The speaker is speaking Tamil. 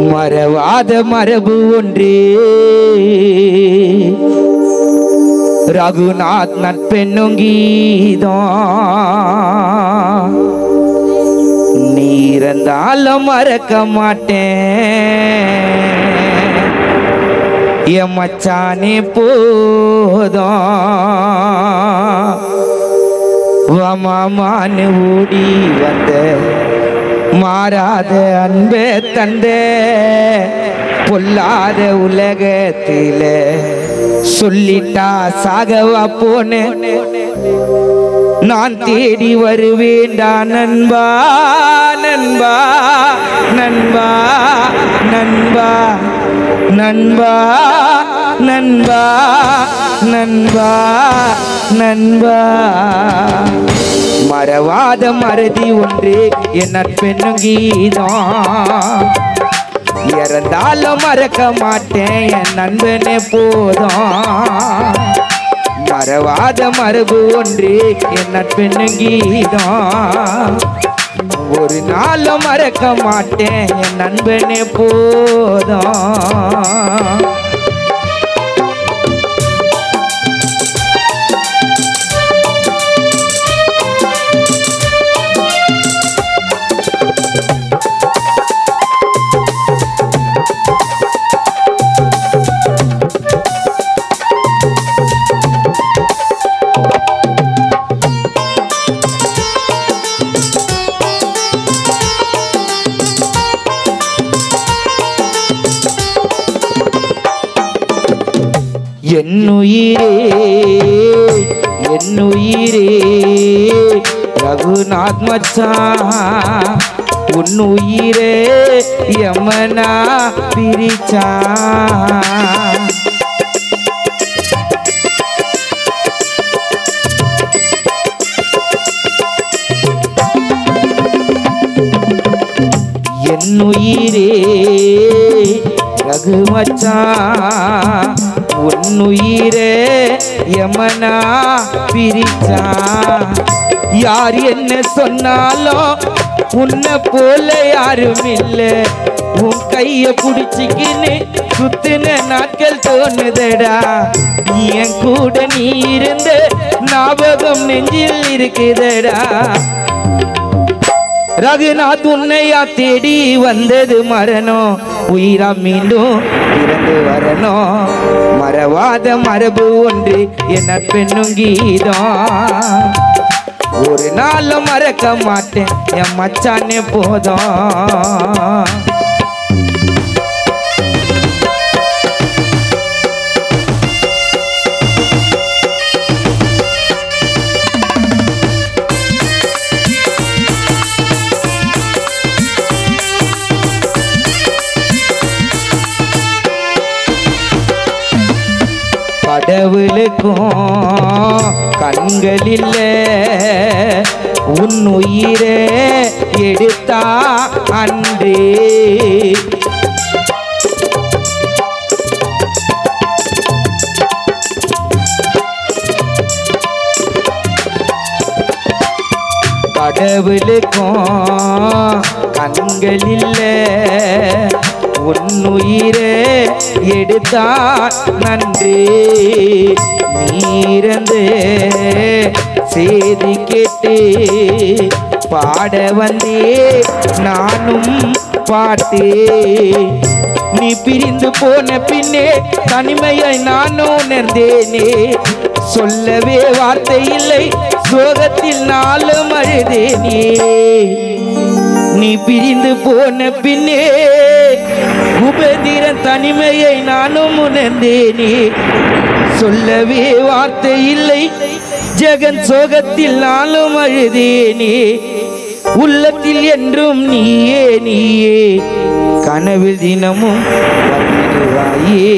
மறவாத மரபு ஒன்றே ரகுநாத் நட்பெண்ணும் கீதம் நீ இருந்தாலும் மறக்க மாட்டேன் என் மச்சானே போதும் மாமான்னு ஓடி வந்த மாறாத அன்பே தந்தே பொல்லாத உலகத்தில சொல்லிட்டா சாகவா போனே நான் தேடி வருவேண்டா நண்பா நண்பா நண்பா நண்பா நண்பா நண்பா நண்பா நண்பா மறவாத மறதி ஒன்றே என் நட்பெண்ணும் கீதம் இறந்தாலும் மறக்க மாட்டேன் என் நண்பனே போதும் மறவாத மரபு ஒன்றே என் நட்பெண்ணும் கீதம் ஒரு நாளும் மறக்க மாட்டேன் என் நண்பனே போதும் என்னுயிரே ரகுநாத் மச்சான் உன்னுயிரே யமனா பிரிச்சான் என்னுயிரே ரகு மச்சான் உன்னுயிரே யமனா பிரிச்சா யார் என்ன சொன்னாலும் உன்னை போல யாரும் இல்லை உன் கைய புடிச்சிக்கின்னு சுத்தின நாட்கள் தோணுதடா என் கூட நீ இருந்த ஞாபகம் நெஞ்சில் இருக்குதடா ரகுநாத் உன்னையா தேடி வந்தது மரணம் உயிரா மீண்டும் பிறந்து வரணும் மறவாத மரபு ஒன்று என் நட்பெண்ணும் கீதம் ஒரு நாளும் மறக்க மாட்டேன் என் மச்சானே போதும் கடவுளுக்கும் கண்களில் உன் உயிரே எடுத்தா அன்றே கடவுளுக்கும் கண்களில் உன்னுயிரே எடுத்தா நன்றி நீரந்து செய்தி கேட்டு பாட வந்தே நானும் பாட்டே நீ பிரிந்து போன பின்னே தனிமையை நானும் உணர்ந்தேனே சொல்லவே வார்த்தை இல்லை சோகத்தில் நாளும் அழுதேனே நீ பிரிந்து போன பின்னே உபதிர தனிமையை நானும் உணர்ந்தேனே சொல்லவே வார்த்தை இல்லை ஜெகன் சோகத்தில் நாளும் அழுதேனே உள்ளத்தில் என்றும் நீயே நீயே கனவில் தினமும் வந்திடுவாயே